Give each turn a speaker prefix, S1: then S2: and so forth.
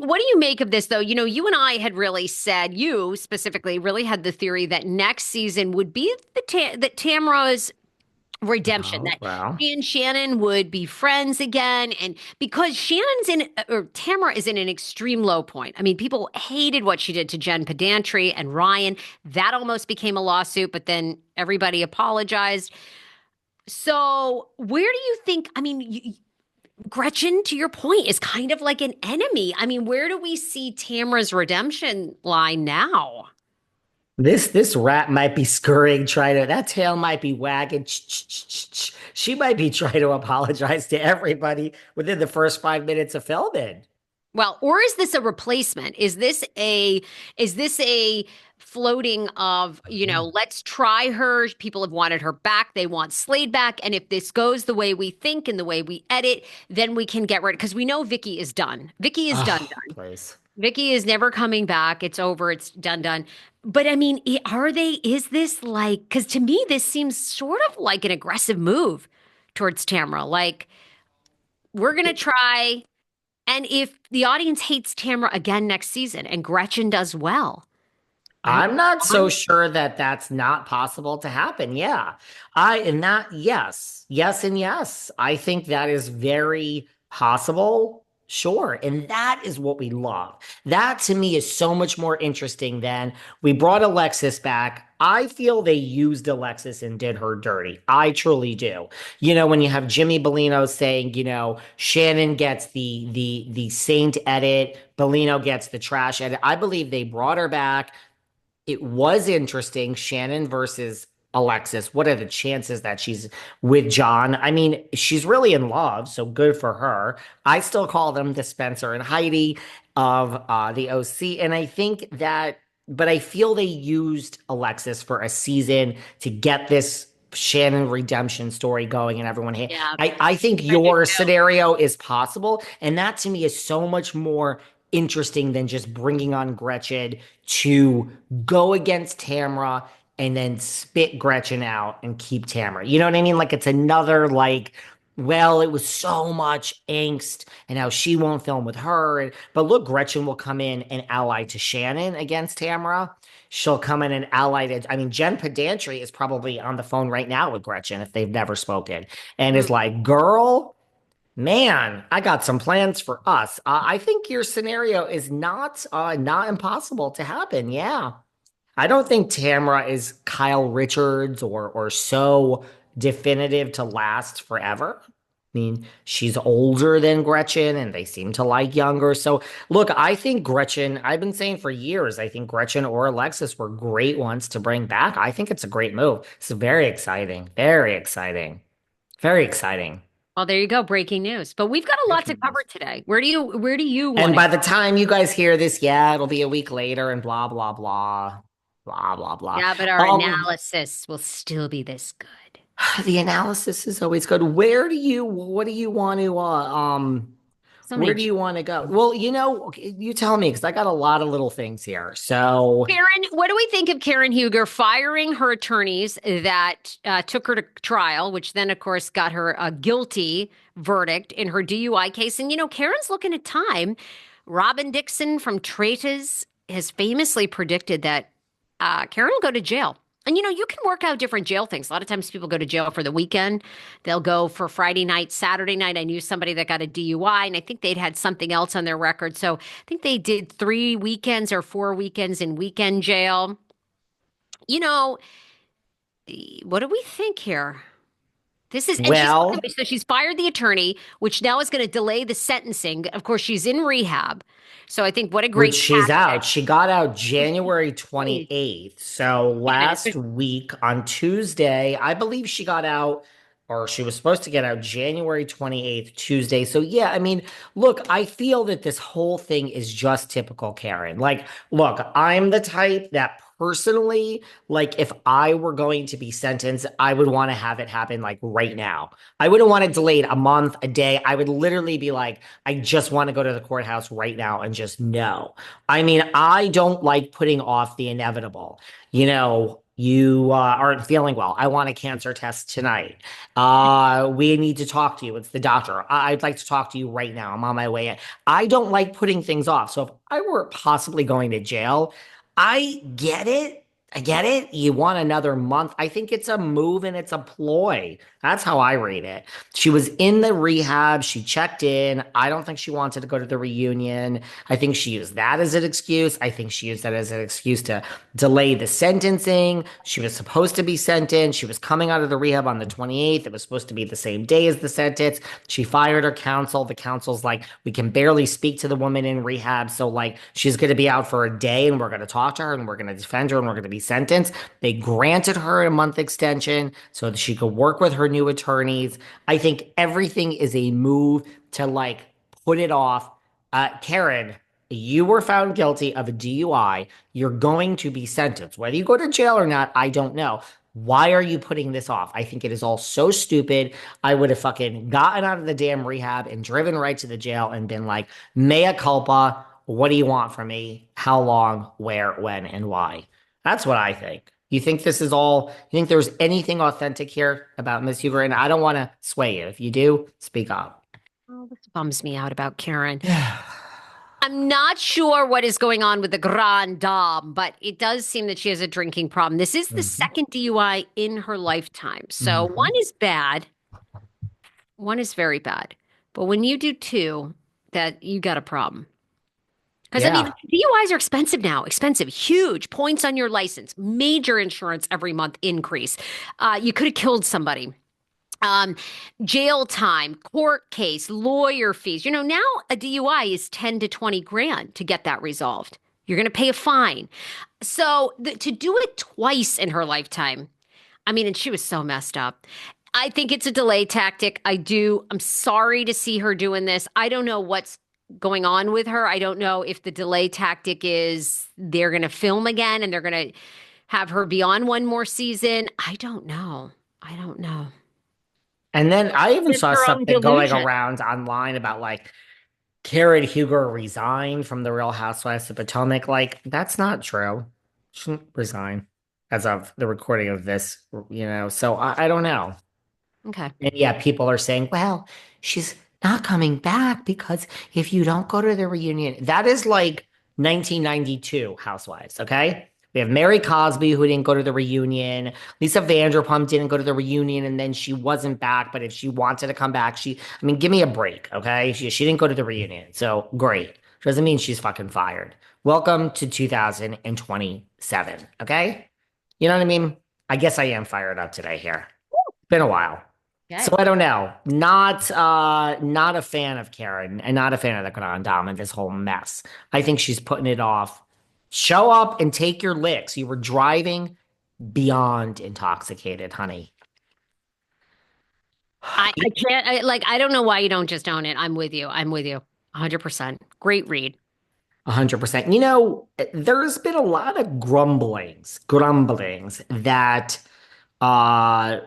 S1: what do you make of this though? You and I had really said, you specifically really had the theory that next season would be that Tamra's redemption,
S2: Oh,
S1: that
S2: well.
S1: she and Shannon would be friends again. And because Tamra is in an extreme low point. I mean, people hated what she did to Jen Pedantry and Ryan. That almost became a lawsuit, but then everybody apologized. So, where do you think? I mean, Gretchen, to your point, is kind of like an enemy. I mean, where do we see Tamra's redemption line now?
S2: This rat might be scurrying, trying to that tail might be wagging. She might be trying to apologize to everybody within the first 5 minutes of filming.
S1: Well, or is this a replacement? Is this a floating of, let's try her. People have wanted her back. They want Slade back. And if this goes the way we think and the way we edit, then we can get rid because we know Vicky is done. Vicky is done,
S2: Oh,
S1: done.
S2: please.
S1: Vicky is never coming back. It's over. It's done, done. But I mean, is this like, because to me, this seems sort of like an aggressive move towards Tamra. Like, we're going to try. And if the audience hates Tamra again next season and Gretchen does well, I mean,
S2: I'm not so
S1: I'm,
S2: sure that that's not possible to happen. Yeah. Yes, yes, and yes. I think that is very possible. Sure. And that is what we love. That to me is so much more interesting than we brought Alexis back. I feel they used Alexis and did her dirty. I truly do. When you have Jimmy Bellino saying, Shannon gets the saint edit, Bellino gets the trash edit. I believe they brought her back. It was interesting, Shannon versus Alexis. What are the chances that she's with John? I mean, she's really in love, so good for her. I still call them the Spencer and Heidi of the OC. And I think that, but I feel they used Alexis for a season to get this Shannon redemption story going and everyone hate.
S1: yeah,
S2: I think
S1: I do
S2: your
S1: too.
S2: scenario is possible. And that to me is so much more interesting than just bringing on Gretchen to go against Tamra and then spit Gretchen out and keep Tamra. You know what I mean? Like it's another well, it was so much angst and how she won't film with her. But look, Gretchen will come in and ally to Shannon against Tamra. She'll come in and ally to, I mean, Jen Pedantry is probably on the phone right now with Gretchen if they've never spoken and is
S1: Mm.
S2: like, girl, man, I got some plans for us. I think your scenario is not impossible to happen. Yeah. I don't think Tamra is Kyle Richards or so definitive to last forever. I mean, she's older than Gretchen and they seem to like younger. So, look, I think Gretchen, I've been saying for years, I think Gretchen or Alexis were great ones to bring back. I think it's a great move. It's very exciting. Very exciting. Very exciting.
S1: Well, there you go, breaking news. But we've got a lot to
S2: Breaking
S1: cover
S2: news.
S1: today. Where do you want
S2: And
S1: to
S2: by
S1: go?
S2: the time you guys hear this, yeah, it'll be a week later and blah, blah, blah, blah, blah, blah.
S1: Yeah, but our
S2: Um,
S1: analysis will still be this good.
S2: the analysis is always good. What do you want to,
S1: So
S2: where
S1: many.
S2: do you want to go? Well, okay, you tell me, because I got a lot of little things here. So,
S1: Karen, what do we think of Karen Huger firing her attorneys that took her to trial, which then, of course, got her a guilty verdict in her DUI case? And, Karen's looking at time. Robin Dixon from Traitors has famously predicted that Karen will go to jail. And you can work out different jail things. A lot of times people go to jail for the weekend. They'll go for Friday night, Saturday night. I knew somebody that got a DUI, and I think they'd had something else on their record. So I think they did 3 weekends or 4 weekends in weekend jail. You know, what do we think here? And she's
S2: well,
S1: so she's fired the attorney, which now is going to delay the sentencing. Of course, she's in rehab. So I think what a
S2: which
S1: great
S2: she's
S1: tactic.
S2: out. She got out
S1: Oh,
S2: January
S1: wait
S2: 28th. So
S1: a minute.
S2: last week on Tuesday, I believe she got out, or she was supposed to get out January 28th, Tuesday. So yeah, I mean, look, I feel that this whole thing is just typical Karen. Like, look, I'm the type that personally, like, if I were going to be sentenced, I would want to have it happen like right now. I wouldn't want it delayed a month, a day. I would literally be like, I just want to go to the courthouse right now and just know. I mean, I don't like putting off the inevitable. You aren't feeling well. I want a cancer test tonight. We need to talk to you. It's the doctor. I'd like to talk to you right now. I'm on my way in. I don't like putting things off. So if I were possibly going to jail, I get it. I get it. You want another month. I think it's a move and it's a ploy. That's how I read it. She was in the rehab. She checked in. I don't think she wanted to go to the reunion. I think she used that as an excuse. I think she used that as an excuse to delay the sentencing. She was supposed to be sentenced. She was coming out of the rehab on the 28th. It was supposed to be the same day as the sentence. She fired her counsel. The counsel's like, we can barely speak to the woman in rehab. So, like, she's going to be out for a day and we're going to talk to her and we're going to defend her and we're going to be sentenced. They granted her a month extension so that she could work with her new attorneys. I think everything is a move to, like, put it off. Karen, you were found guilty of a DUI. You're going to be sentenced. Whether you go to jail or not, I don't know. Why are you putting this off? I think it is all so stupid. I would have fucking gotten out of the damn rehab and driven right to the jail and been like, mea culpa. What do you want from me? How long, where, when, and why? That's what I think. You think this is all, you think there's anything authentic here about Miss Huger? And I don't want to sway you. If you do, speak up.
S1: Oh, this bums me out about Karen. I'm not sure what is going on with the Grande Dame, but it does seem that she has a drinking problem. This is the
S2: Mhm.
S1: second DUI in her lifetime. So one
S2: Mhm.
S1: is bad, one is very bad. But when you do two, that you got a problem. Because I mean,
S2: Yeah.
S1: DUIs are expensive now, expensive, huge points on your license, major insurance every month increase. You could have killed somebody. Um, Jail time, court case, lawyer fees. You know, now a DUI is 10 to 20 grand to get that resolved. You're going to pay a fine. So to do it twice in her lifetime, I mean, and she was so messed up. I think it's a delay tactic. I do. I'm sorry to see her doing this. I don't know what's going on with her. I don't know if the delay tactic is they're going to film again and they're going to have her be on one more season. I don't know. I don't know.
S2: And then I even
S1: It's
S2: saw
S1: her own
S2: something going
S1: delusion.
S2: around online about like Karen Huger resigned from the Real Housewives of Potomac. Like, that's not true. She didn't resign as of the recording of this, So I don't know.
S1: Okay.
S2: And yeah, people are saying, well, she's not coming back because if you don't go to the reunion, that is like 1992 Housewives, okay? We have Mary Cosby who didn't go to the reunion. Lisa Vanderpump didn't go to the reunion and then she wasn't back. But if she wanted to come back, I mean, give me a break, okay? She didn't go to the reunion. So great. Doesn't mean she's fucking fired. Welcome to 2027, okay? You know what I mean? I guess I am fired up today here. Been a while. So
S1: Okay.
S2: I don't know. Not a fan of Karen and not a fan of the Grand Dame and this whole mess. I think she's putting it off. Show up and take your licks. You were driving beyond intoxicated, honey.
S1: I can't I don't know why you don't just own it. I'm with you. I'm with you. 100%. Great read.
S2: 100%. There's been a lot of grumblings that